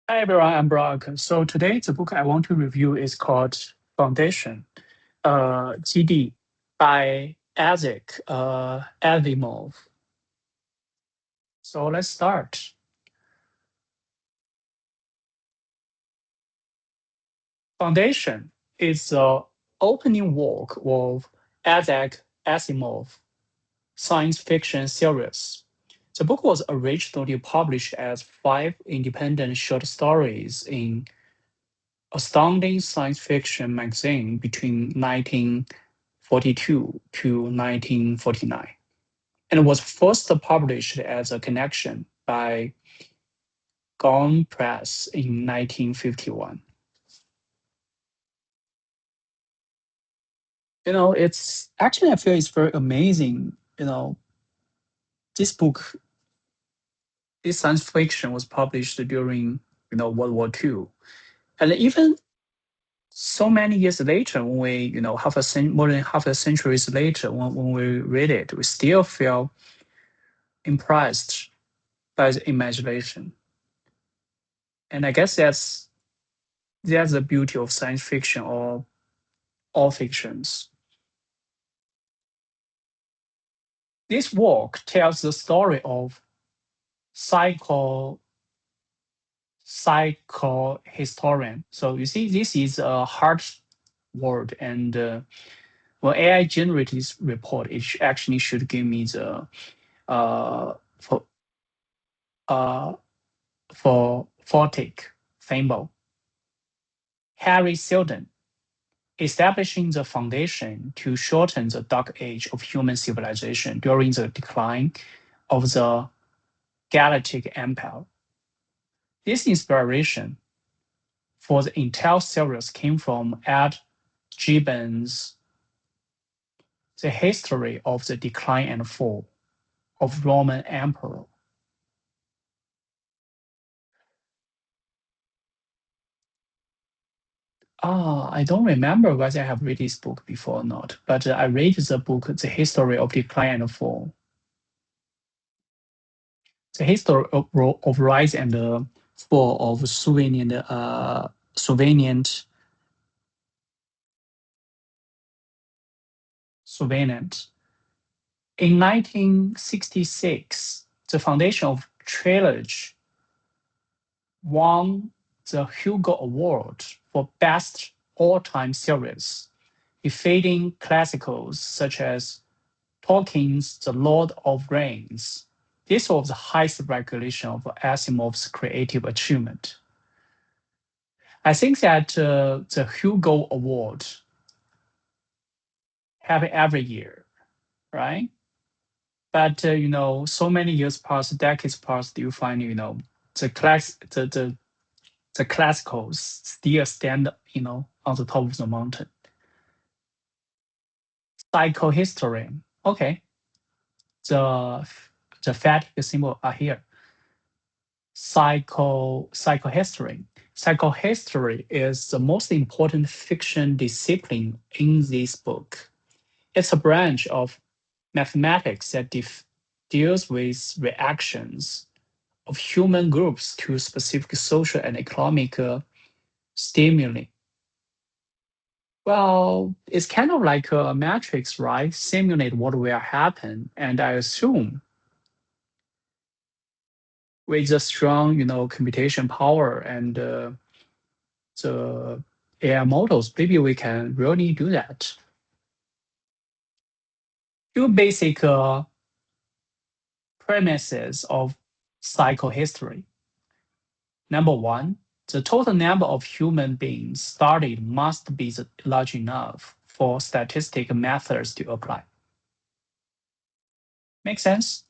Hi everyone, I'm Brock. So today the book I want to review is called Foundation, GD by Isaac Asimov. So let's start. Foundation is the opening work of Isaac Asimov science fiction series. The book was originally published as 5 independent short stories in Astounding Science Fiction magazine between 1942 to 1949, and was first published as a connection by Gone Press in 1951. It's actually, I feel it's very amazing. This book, this science fiction was published during, World War II. And even so many years later, when we, more than half a century later, when we read it, we still feel impressed by the imagination. And I guess that's the beauty of science fiction or all fictions. This work tells the story of psycho psychohistorian. So you see, this is a hard word, and when AI generates this report, it actually should give me the for uh for photic symbol. Harry Seldon, establishing the foundation to shorten the dark age of human civilization during the decline of the Galactic Empire. This inspiration for the entire series came from Ed Gibbons' The History of the Decline and Fall of Roman Emperor. I don't remember whether I have read this book before or not, but I read the book, The History of Decline and Fall. The history of rise and fall of Soviet. In 1966, the foundation of trilogy won the Hugo Award for Best All-Time Series, defeating classicals such as Tolkien's The Lord of Rings. This was the highest recognition of Asimov's creative achievement. I think that the Hugo Award happen every year, right? But so many years pass, decades pass, you find the class the classicals still stand on the top of the mountain. Psychohistory. Okay, the the fatigue symbol are here. Psychohistory. Psychohistory is the most important fiction discipline in this book. It's a branch of mathematics that deals with reactions of human groups to specific social and economic stimuli. Well, it's kind of like a matrix, right? Simulate what will happen. And I assume with the strong, computation power and the AI models, maybe we can really do that. Two basic premises of psychohistory. Number one, the total number of human beings studied must be large enough for statistical methods to apply. Make sense?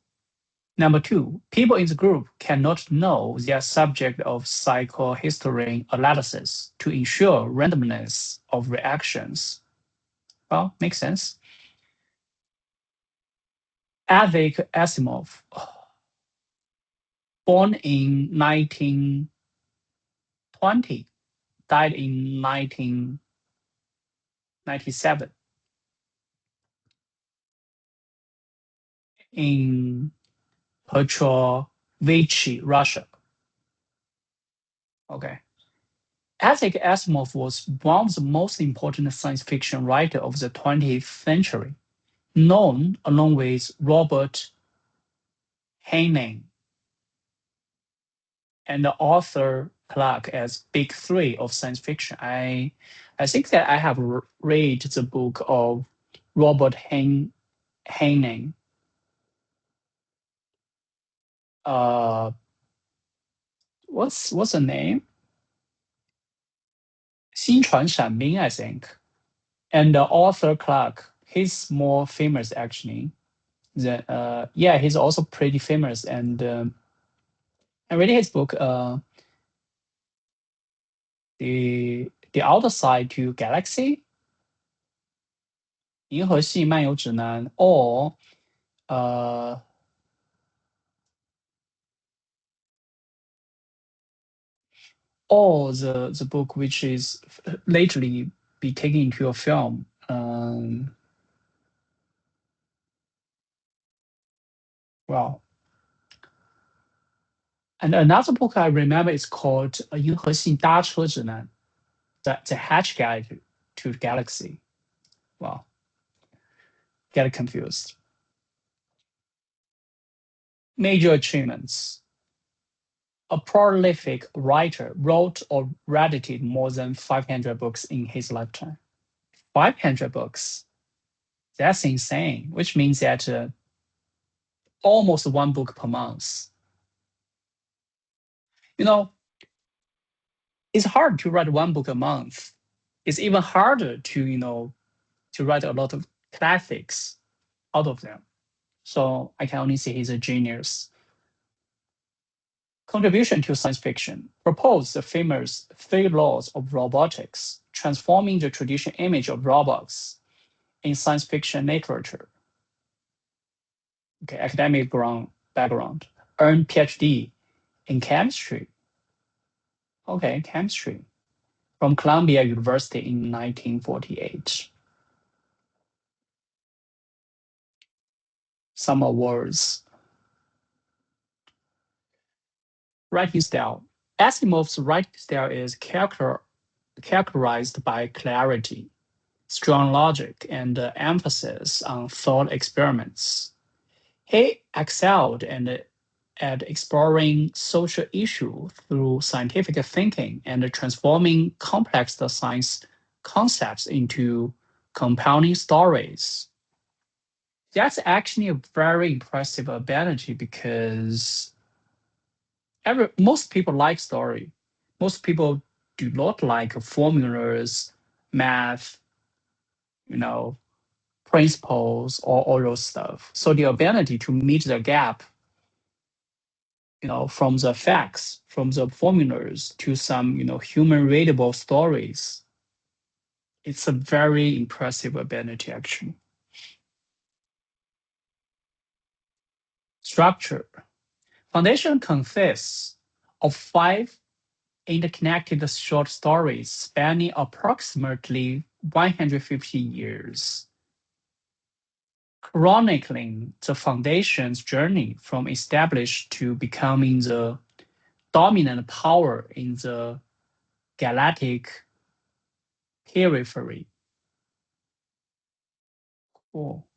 Number two, people in the group cannot know they are subject of psychohistory analysis to ensure randomness of reactions. Well, makes sense. Isaac Asimov, born in 1920, died in 1997 in Petrovich, Russia. Okay. Isaac Asimov was one of the most important science fiction writers of the 20th century, known along with Robert Heinlein and the Arthur Clarke as big three of science fiction. I think that I have read the book of Robert Heinlein. Uh, what's the name? 新传闪兵, I think. And Arthur Clarke, he's more famous actually. Yeah, he's also pretty famous. And I read his book, the Outer Side to Galaxy, 银河系漫游指南, or the book which is lately be taken into a film. Well, and another book I remember is called 银河系搭车指南, the Hatch Guide to the Galaxy. Well, get confused. Major achievements. A prolific writer, wrote or edited more than 500 books in his lifetime. 500 books. That's insane, which means that almost one book per month. You know, it's hard to write one book a month. It's even harder to write a lot of classics out of them. So I can only say he's a genius. Contribution to science fiction proposed the famous 3 laws of robotics, transforming the traditional image of robots in science fiction literature. Okay, academic background, earned PhD in chemistry. Okay, chemistry from Columbia University in 1948. Some awards. Writing style. Asimov's writing style is characterized by clarity, strong logic, and emphasis on thought experiments. He excelled at exploring social issues through scientific thinking and transforming complex science concepts into compelling stories. That's actually a very impressive ability because most people like story. Most people do not like formulas, math, principles, or all those stuff. So the ability to meet the gap, from the facts, from the formulas to some, human readable stories, it's a very impressive ability actually. Structure. Foundation consists of 5 interconnected short stories spanning approximately 150 years, chronicling the Foundation's journey from established to becoming the dominant power in the galactic periphery. Cool.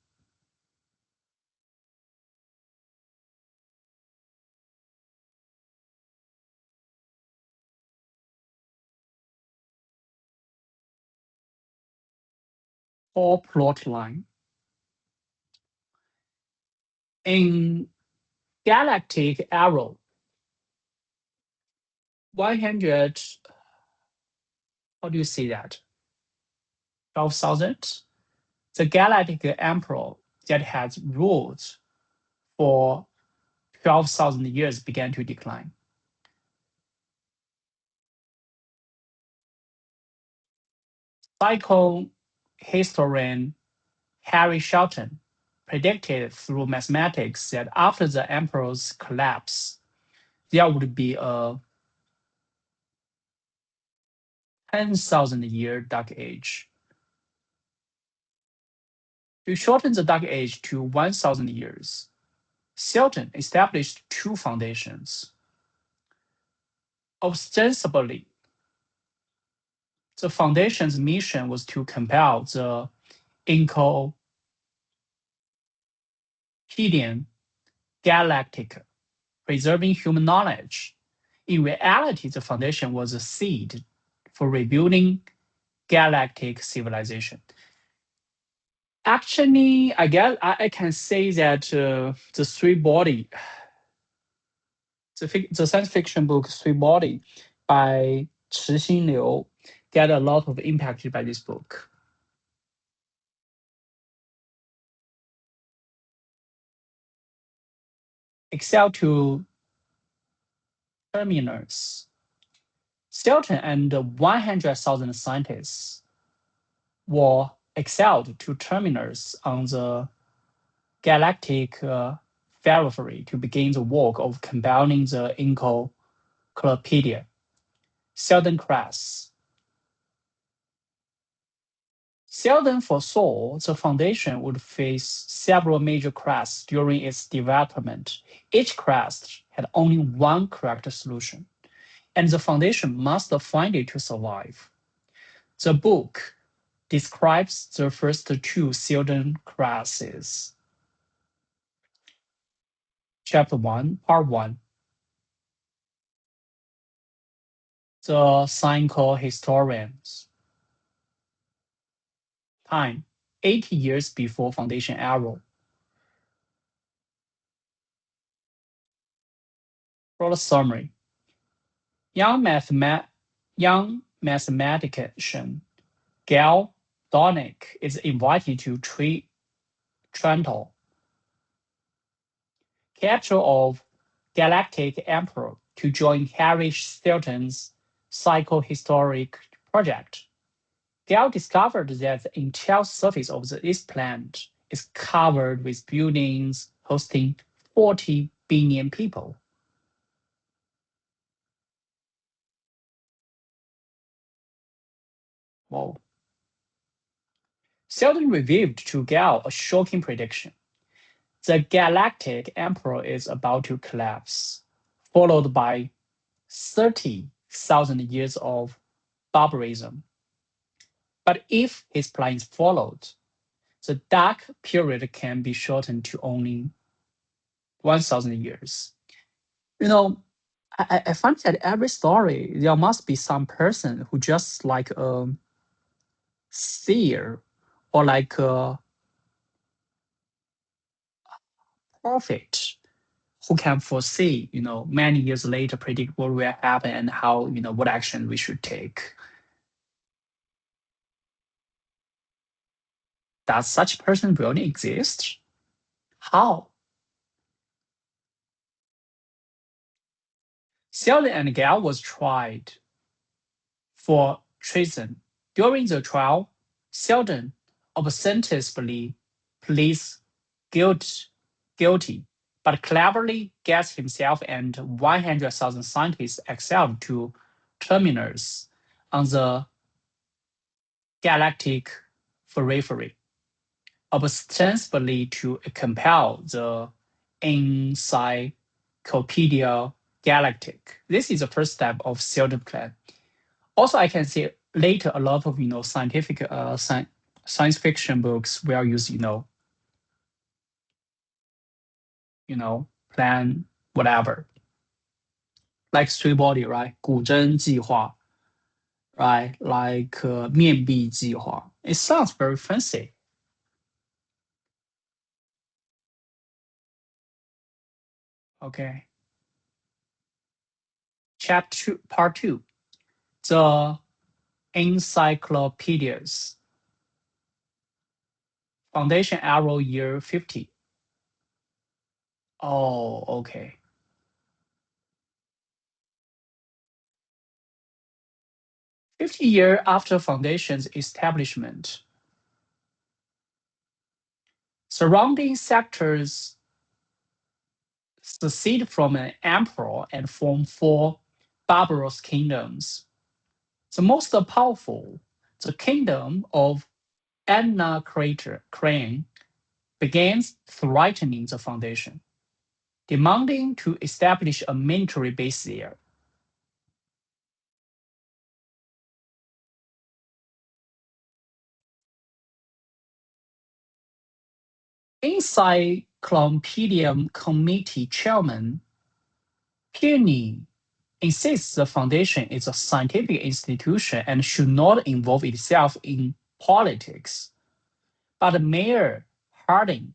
Or plot line. In Galactic Arrow, 100, how do you say that? 12,000? The Galactic Emperor that has ruled for 12,000 years began to decline. Psychohistorian Harry Shelton predicted through mathematics that after the emperor's collapse, there would be a 10,000-year dark age. To shorten the dark age to 1,000 years, Seldon established 2 foundations. Ostensibly, the foundation's mission was to compel the encyclopedian Galactic, preserving human knowledge. In reality, the foundation was a seed for rebuilding galactic civilization. Actually, I guess I can say that the three body, the science fiction book Three Body by Chi Xinliu get a lot of impact by this book. Excel to terminus. Seldon and 100,000 scientists were exiled to terminus on the galactic periphery to begin the work of combining the encyclopedia. Seldon crashed. Seldon foresaw the foundation would face several major crashes during its development. Each crash had only one correct solution, and the foundation must find it to survive. The book describes the first two Seldon crashes. Chapter 1, Part 1. The Psychohistorians. Time, 80 years before Foundation era. For the summary, young mathematician Gal Donick is invited to Trento, capital of Galactic Emperor, to join Harry Seldon's psychohistoric project. Gal discovered that the entire surface of this planet is covered with buildings hosting 40 billion people. Whoa. Seldon revealed to Gal a shocking prediction. The Galactic Emperor is about to collapse, followed by 30,000 years of barbarism. But if his plan is followed, the dark period can be shortened to only 1,000 years. You know, I find that every story, there must be some person who just like a seer or like a prophet who can foresee, many years later predict what will happen and how, what action we should take. Does such person really exist? How? Seldon and Gal was tried for treason. During the trial, Seldon ostensibly pleads guilty, but cleverly gets himself and 100,000 scientists exiled to terminus on the galactic periphery, ostensibly to compel the Encyclopedia Galactic. This is the first step of Seldon plan. Also, I can see later a lot of scientific science fiction books will use plan whatever, like Three Body, right? 古筝计划, right? Like 面壁计划. It sounds very fancy. Okay. Part 2. The encyclopedias. Foundation arrow year 50. Oh, okay. 50 years after Foundation's establishment, surrounding sectors secede from an emperor and form 4 barbarous kingdoms. The most powerful, the kingdom of Anna begins threatening the Foundation, demanding to establish a military base there. Encyclopedia Committee Chairman Peony insists the foundation is a scientific institution and should not involve itself in politics. But Mayor Harding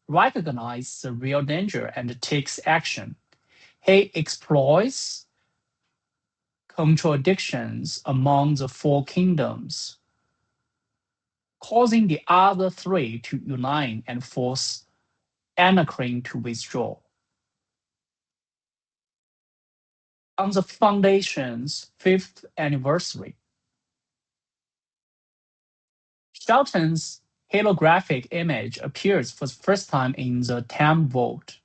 recognizes the real danger and takes action. He exploits contradictions among the four kingdoms, causing the other three to unite and force Anacreon to withdraw. On the Foundation's 5th anniversary, Shelton's holographic image appears for the first time in the Time Vault,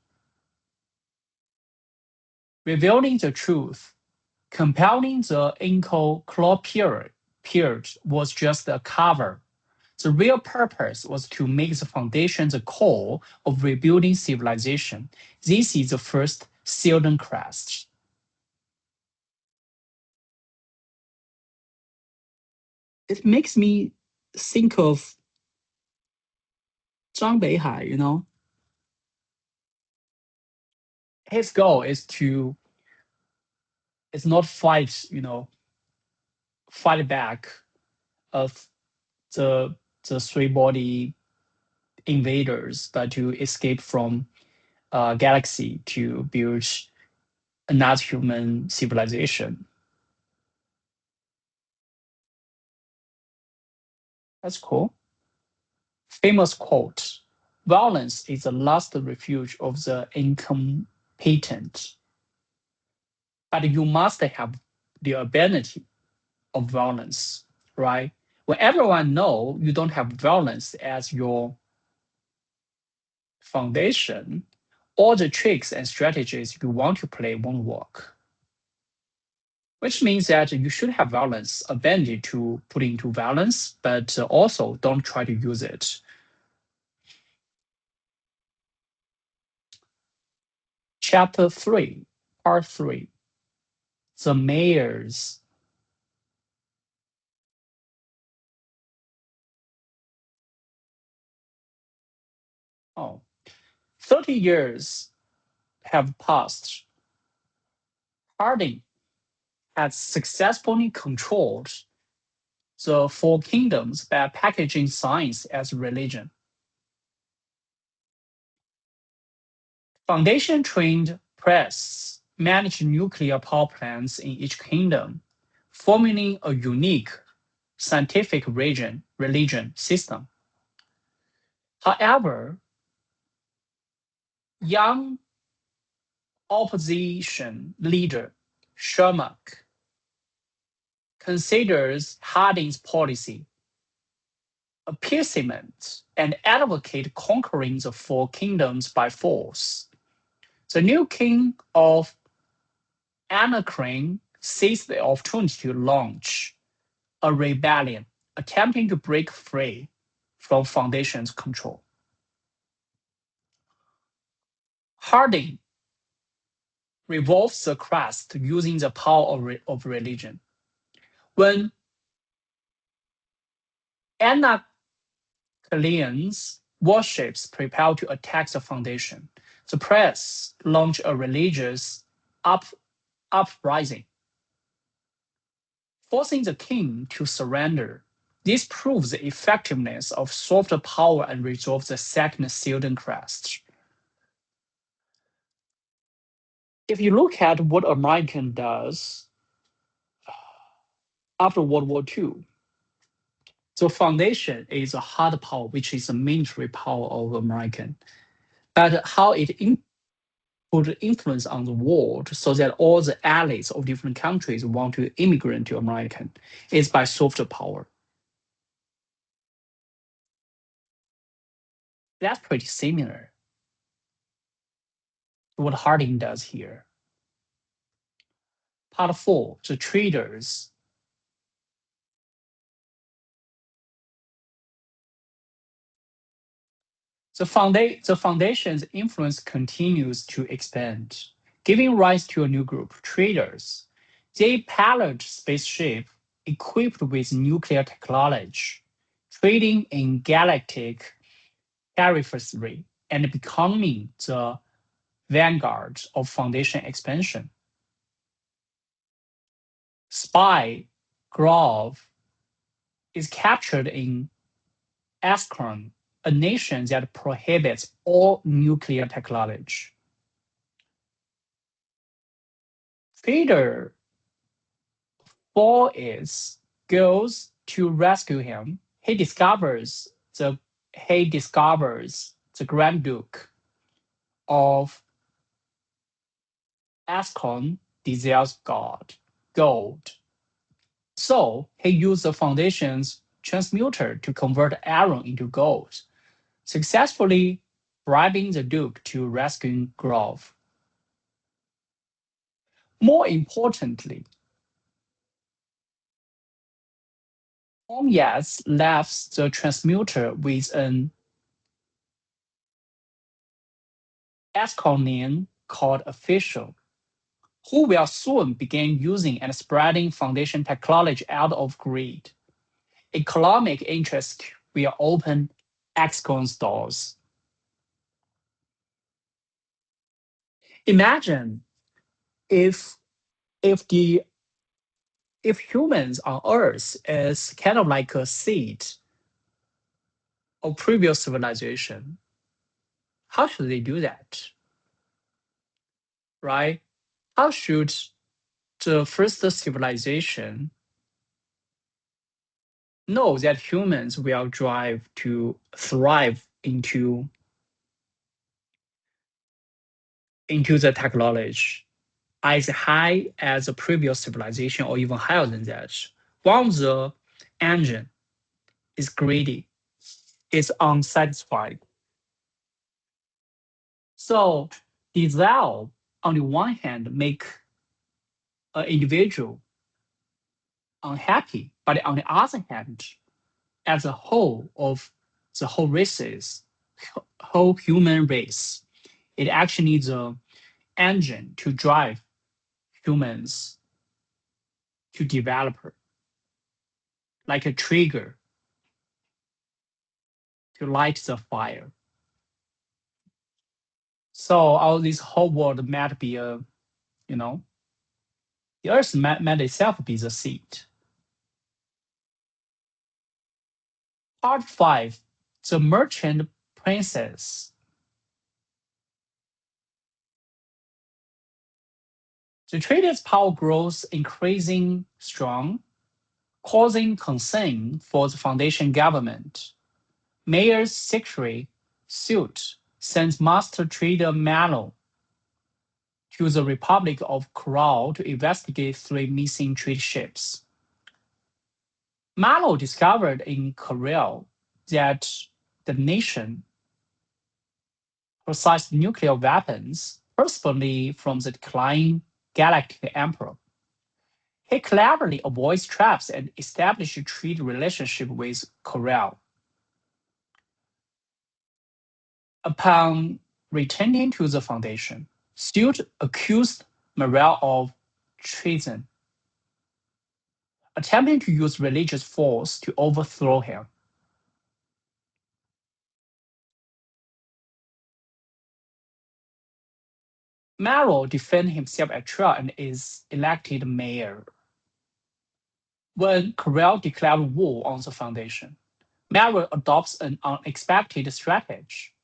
revealing the truth. Compelling the encyclopedia was just a cover. The real purpose was to make the foundation the core of rebuilding civilization. This is the first Seldon crest. It makes me think of Zhang Beihai, His goal is not fight, fight back of the three-body invaders, but to escape from a galaxy to build another human civilization. That's cool. Famous quote: "Violence is the last refuge of the incompetent." But you must have the ability of violence, right? When everyone knows you don't have violence as your foundation, all the tricks and strategies you want to play won't work. Which means that you should have violence ability to put into violence, but also don't try to use it. Chapter 3, Part 3, The Mayors. Oh, 30 years have passed. Harding has successfully controlled the four kingdoms by packaging science as religion. Foundation-trained priests manage nuclear power plants in each kingdom, forming a unique scientific religion system. However, young opposition leader Shermack considers Harding's policy appeasement and advocate conquering the four kingdoms by force. The new king of Anacreon seized the opportunity to launch a rebellion, attempting to break free from Foundation's control. Harding revolves the crest using the power of religion. When Anacreon's warships prepare to attack the Foundation, the press launch a religious uprising, forcing the king to surrender. This proves the effectiveness of soft power and resolves the second Seldon crest. If you look at what American does after World War II, the Foundation is a hard power, which is the military power of American. But how it put influence on the world so that all the allies of different countries want to immigrate to American is by soft power. That's pretty similar to what Harding does here. Part 4, the traders. The Foundation's influence continues to expand, giving rise to a new group, traders. They pilot spaceship equipped with nuclear technology, trading in galactic periphery and becoming the vanguard of foundation expansion. Spy Grove is captured in Askron, a nation that prohibits all nuclear technology. Feeder Boris goes to rescue him. He discovers the Grand Duke of Ascon desires gold. So he used the Foundation's transmuter to convert iron into gold, successfully bribing the Duke to rescue Grove. More importantly, Omyas left the transmuter with an Asconian called official, who will soon begin using and spreading Foundation technology out of greed. Economic interest will open Ascon's doors. Imagine if humans on Earth is kind of like a seed of previous civilization. How should they do that? Right? How should the first civilization know that humans will drive to thrive into the technology as high as the previous civilization or even higher than that? One of the engine is greedy, is unsatisfied. So desire, on the one hand, make an individual unhappy, but on the other hand, as a whole of the whole races, whole human race, it actually needs an engine to drive humans to develop, like a trigger to light the fire. So all this whole world might be the earth might itself be the seed. Part 5, the merchant princess. The trader's power grows increasing strong, causing concern for the Foundation government. Mayor's secretary Suit sends Master Trader Mallow to the Republic of Corral to investigate 3 missing trade ships. Mallow discovered in Corral that the nation possessed nuclear weapons, possibly from the declining Galactic Emperor. He cleverly avoids traps and establishes a trade relationship with Corral. Upon returning to the Foundation, Stewart accused Morel of treason, attempting to use religious force to overthrow him. Morel defends himself at trial and is elected mayor. When Corel declared war on the Foundation, Morel adopts an unexpected strategy: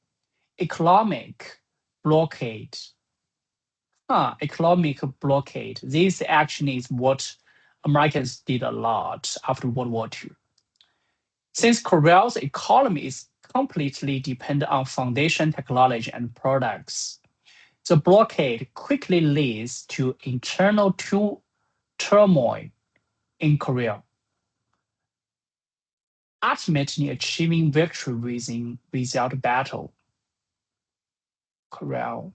economic blockade. Economic blockade. This actually is what Americans did a lot after World War II. Since Corel's economy is completely dependent on Foundation technology and products, the blockade quickly leads to internal turmoil in Korea, ultimately achieving victory without battle. Corel.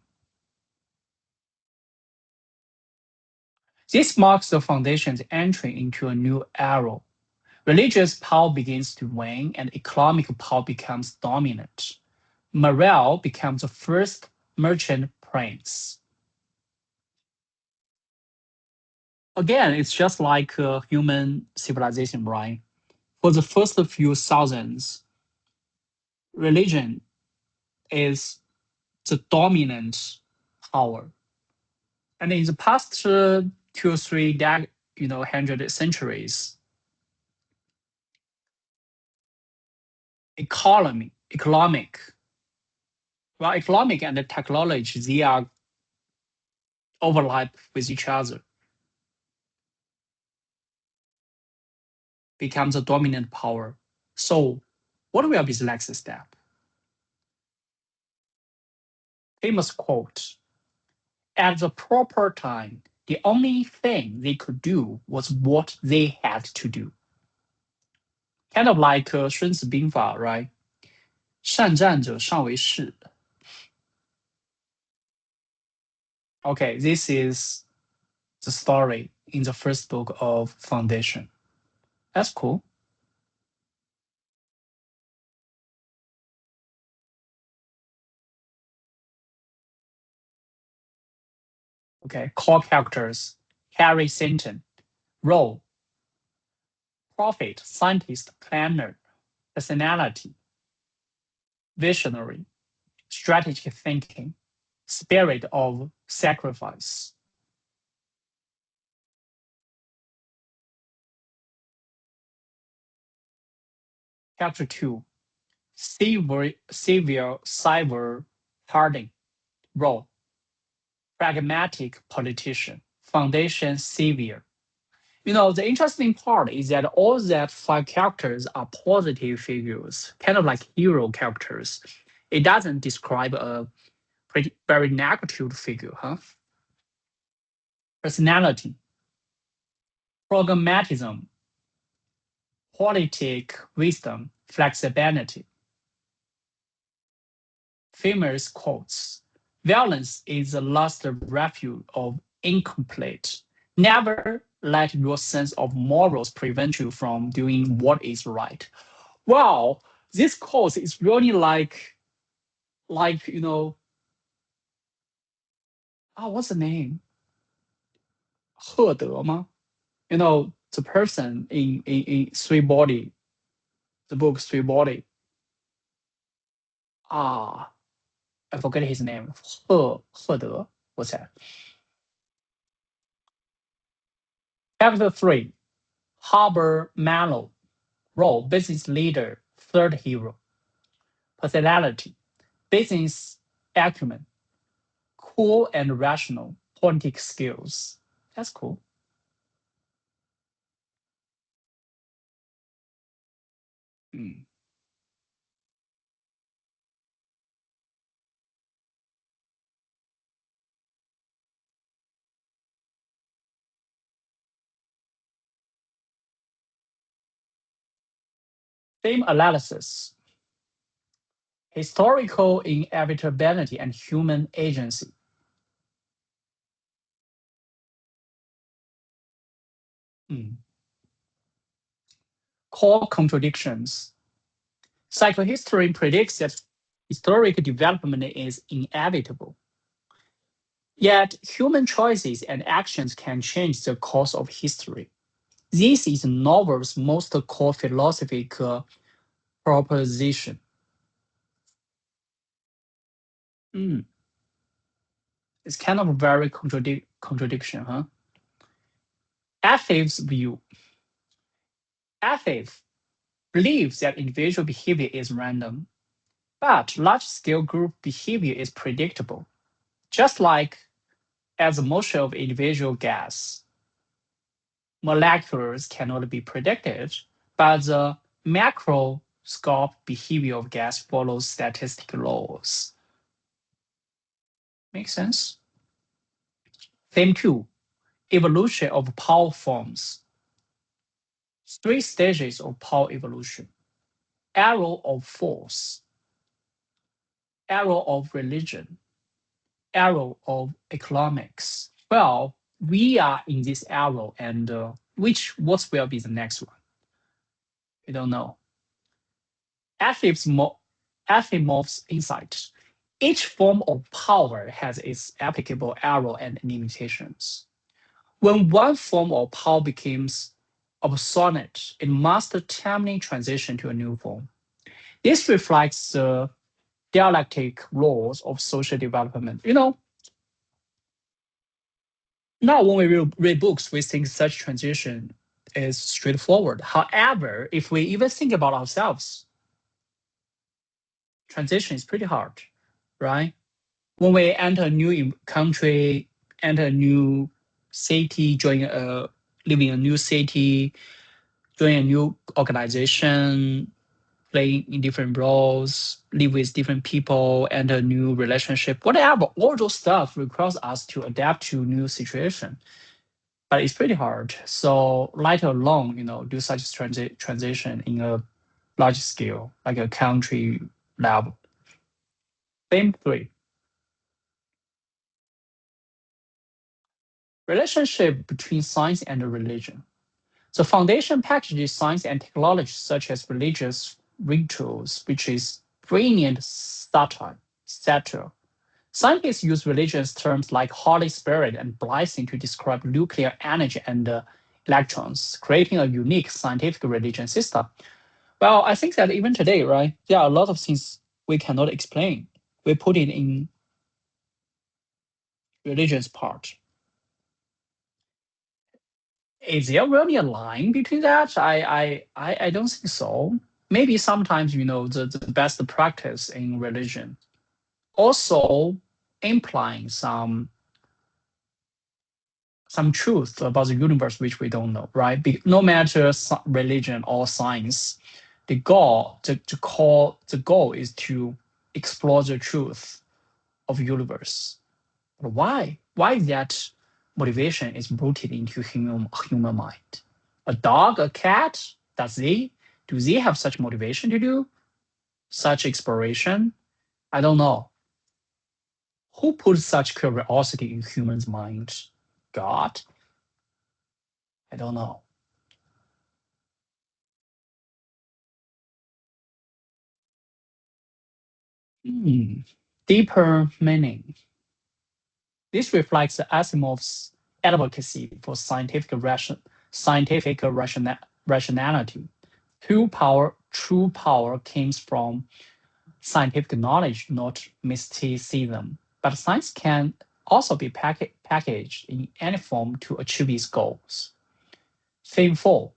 This marks the Foundation's entry into a new era. Religious power begins to wane and economic power becomes dominant. Morel becomes the first merchant prince. Again, it's just like human civilization, right? For the first few thousands, religion is the dominant power. And in the past 2 or 3 hundred centuries, economic, economic and technology, they are overlap with each other, becomes a dominant power. So what will be the next step? Famous quote, at the proper time, the only thing they could do was what they had to do. Kind of like 孙子兵法, right? 善战者上为士. Okay, this is the story in the first book of Foundation. That's cool. Okay, core characters, Harry Sinton. Role, prophet, scientist, planner. Personality, visionary, strategic thinking, spirit of sacrifice. Chapter 2, Savior Cyber Harding. Role, pragmatic politician. Foundation savior. The interesting part is that all that 5 characters are positive figures, kind of like hero characters. It doesn't describe a very negative figure, huh? Personality, pragmatism, politic wisdom, flexibility. Famous quotes, violence is the last refuge of incomplete. Never let your sense of morals prevent you from doing what is right. Wow, this quote is really like what's the name? 赫德吗? The person in Three Body, the book Three Body. I forget his name. 赫德, what's that? Chapter 3, Harbor Mallow. Role, business leader, third hero. Personality, business acumen, cool and rational, politic skills. That's cool. Theme analysis, historical inevitability and human agency. Core contradictions. Psychohistory predicts that historic development is inevitable. Yet, human choices and actions can change the course of history. This is the novel's most core philosophical proposition. It's kind of a very contradiction, huh? Ethics view. Ethics believes that individual behavior is random, but large-scale group behavior is predictable, just like as the motion of individual gas. Molecules cannot be predicted, but the macroscopic behavior of gas follows statistical laws. Make sense? Theme 2, evolution of power forms. 3 stages of power evolution. Arrow of force, arrow of religion, arrow of economics. Well, we are in this arrow, and what will be the next one? We don't know. Asimov's insight. Each form of power has its applicable arrow and limitations. When one form of power becomes obsolete, it must terminally transition to a new form. This reflects the dialectic laws of social development. Now when we read books, we think such transition is straightforward. However, if we even think about ourselves, transition is pretty hard, right? When we enter a new country, enter a new city, living in a new city, join a new organization, playing in different roles, live with different people, enter a new relationship, whatever, all those stuff requires us to adapt to new situation. But it's pretty hard. So let alone, do such transition in a large scale, like a country level. Theme 3. Relationship between science and religion. The foundation packages science and technology such as religious rituals, which is brilliant satire. Scientists use religious terms like Holy Spirit and blessing to describe nuclear energy and electrons, creating a unique scientific religion system. Well, I think that even today, right, there are a lot of things we cannot explain. We put it in religious part. Is there really a line between that? I don't think so. Maybe sometimes, the best practice in religion also implying some truth about the universe which we don't know, right? No matter religion or science, the goal is to explore the truth of universe. But why? Why that motivation is rooted into human mind? A dog, a cat, do they have such motivation to do such exploration? I don't know. Who put such curiosity in humans' minds? God? I don't know. Deeper meaning. This reflects Asimov's advocacy for scientific rationality. True power comes from scientific knowledge, not mysticism. But science can also be packaged in any form to achieve its goals. Theme 4.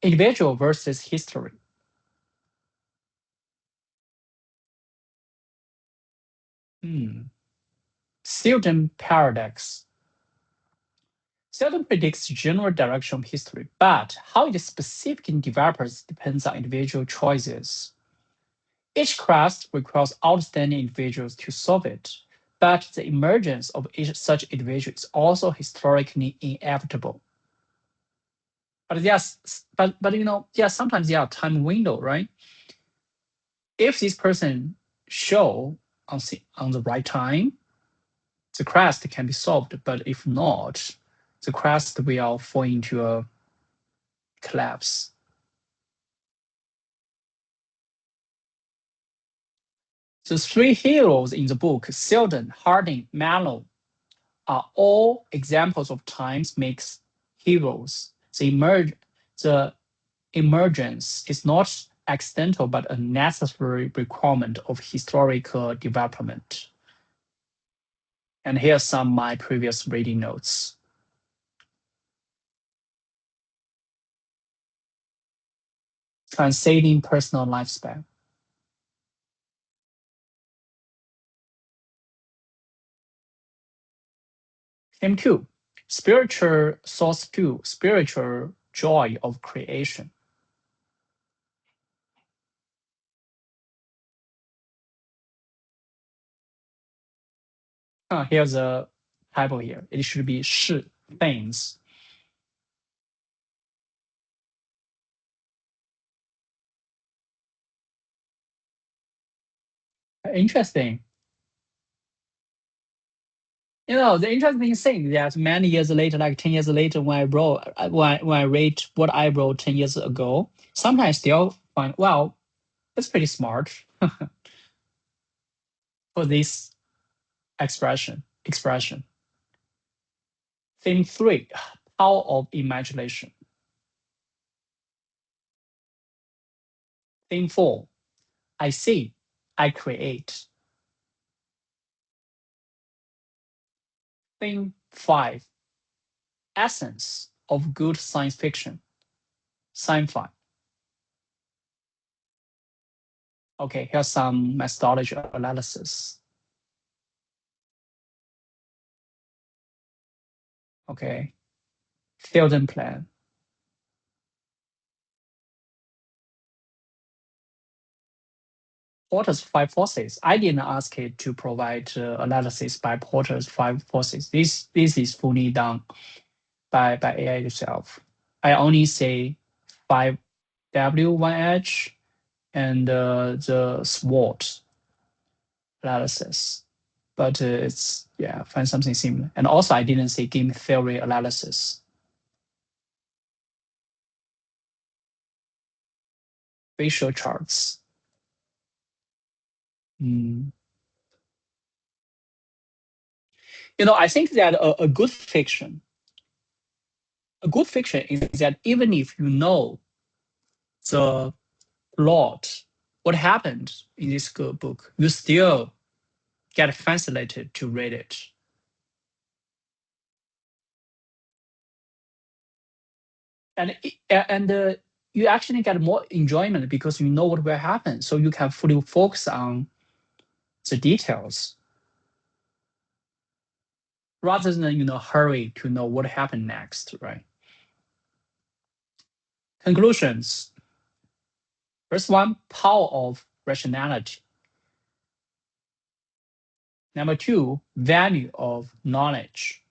Individual versus history. Seldon paradox. Seldon predicts the general direction of history, but how it specifically develops depends on individual choices. Each quest requires outstanding individuals to solve it, but the emergence of each such individual is also historically inevitable. But sometimes there are time window, right? If this person show on the right time, the quest can be solved. But if not, the quest will fall into a collapse. The three heroes in the book, Seldon, Harding, Mallow, are all examples of times makes heroes. The emergence is not accidental but a necessary requirement of historical development. And here's some of my previous reading notes. Translating personal lifespan. Theme 2. Source 2. Spiritual joy of creation. Here's a typo here. It should be 是 things. Interesting. The interesting thing that many years later, like 10 years later, when I read what I wrote 10 years ago, sometimes I still find, well, it's pretty smart for this expression. Theme 3, power of imagination. Theme 4, I see. I create. Theme 5. Essence of good science fiction. Sci-fi. Okay, here's some methodology analysis. Okay, Seldon plan. Porter's 5 forces. I didn't ask it to provide analysis by Porter's 5 forces. This is fully done by AI itself. I only say 5W, 1H, and the SWOT analysis. But it's, yeah, find something similar. And also, I didn't say game theory analysis. Facial charts. I think that a good fiction is that even if you know the plot, what happened in this good book, you still get fascinated to read it. And you actually get more enjoyment because you know what will happen, so you can fully focus on the details rather than hurry to know what happened next, right? Conclusions. First one, power of rationality. Number 2, value of knowledge.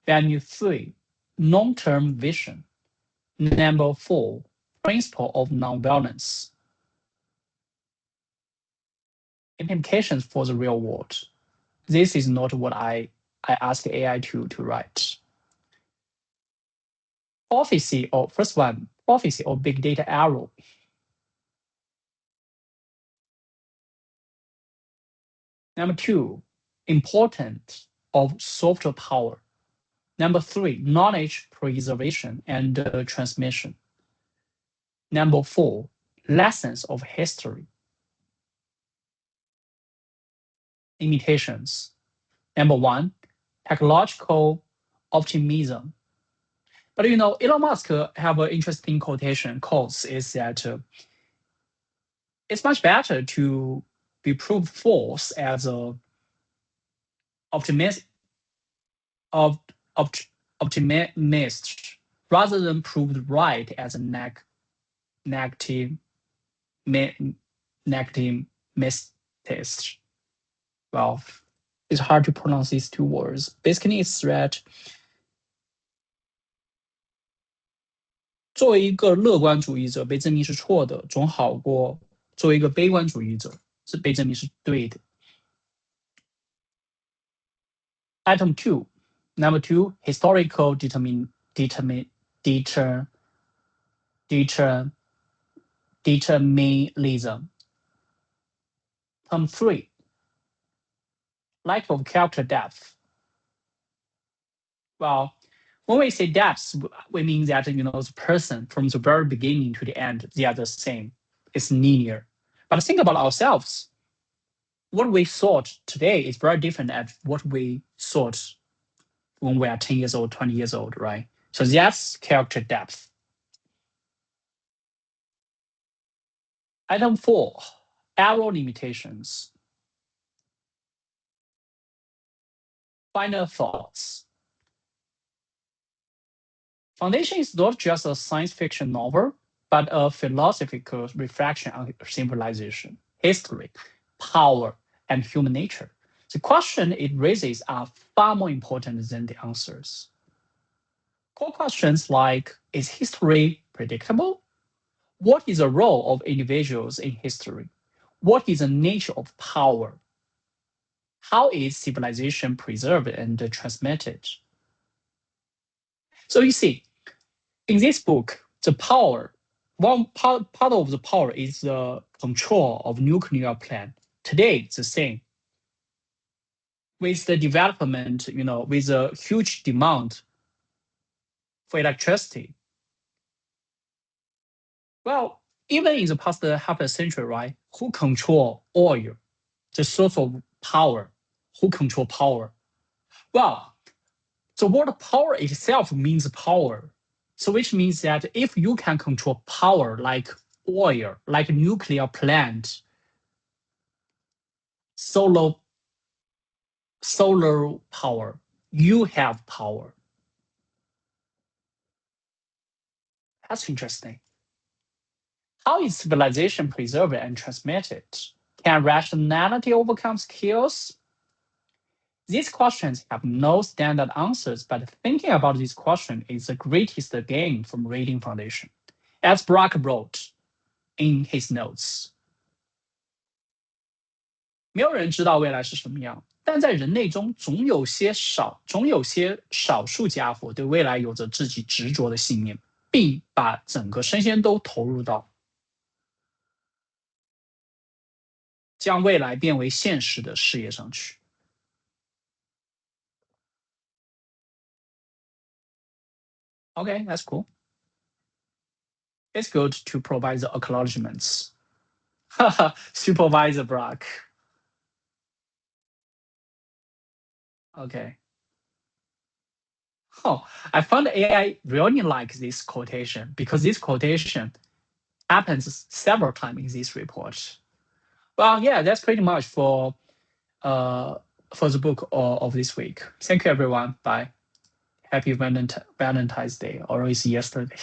Value 3, long-term vision. Number 4, principle of nonviolence. Implications for the real world. This is not what I asked AI to write. Prophecy, or first one, prophecy or big data arrow. Number 2, importance of software power. Number 3, knowledge preservation and transmission. Number 4, lessons of history. Limitations. Number 1, technological optimism. But Elon Musk have an interesting quotes is that it's much better to be proved false as a optimist rather than proved right as a negative mistist. Well, it's hard to pronounce these 2 words. Basically, it's that 作为一个乐观主义者被证明是错的，总好过作为一个悲观主义者是被证明是对的。Item 2, number 2, historical determinism. Term 3, lack of character depth. Well, when we say depth, we mean that the person from the very beginning to the end, they are the same. It's linear. But think about ourselves. What we thought today is very different at what we thought when we are 10 years old, 20 years old, right? So that's character depth. Item 4, error limitations. Final thoughts. Foundation is not just a science fiction novel, but a philosophical reflection on civilization, history, power, and human nature. The question it raises are far more important than the answers. Core questions like, is history predictable? What is the role of individuals in history? What is the nature of power? How is civilization preserved and transmitted? So you see, in this book, the power, one part of the power is the control of nuclear plant. Today, it's the same. With the development, with a huge demand for electricity. Well, even in the past half a century, right, who control oil, the source of power. Who control power? Well, the word power itself means power. So which means that if you can control power like oil, like nuclear plant, solar power, you have power. That's interesting. How is civilization preserved and transmitted? Can rationality overcome chaos? These questions have no standard answers, but thinking about this question is the greatest gain from reading Foundation. As Brock wrote in his notes, 没有人知道未来是什么样，但在人类中总有些少数家伙对未来有着自己执着的信念，并把整个身心都投入到将未来变为现实的事业上去。Okay, that's cool. It's good to provide the acknowledgements. Supervisor Brock. Okay. Oh, I found AI really likes this quotation because this quotation happens several times in this report. Well, yeah, that's pretty much for the book of this week. Thank you, everyone. Bye. Happy Valentine's Day, or it's yesterday.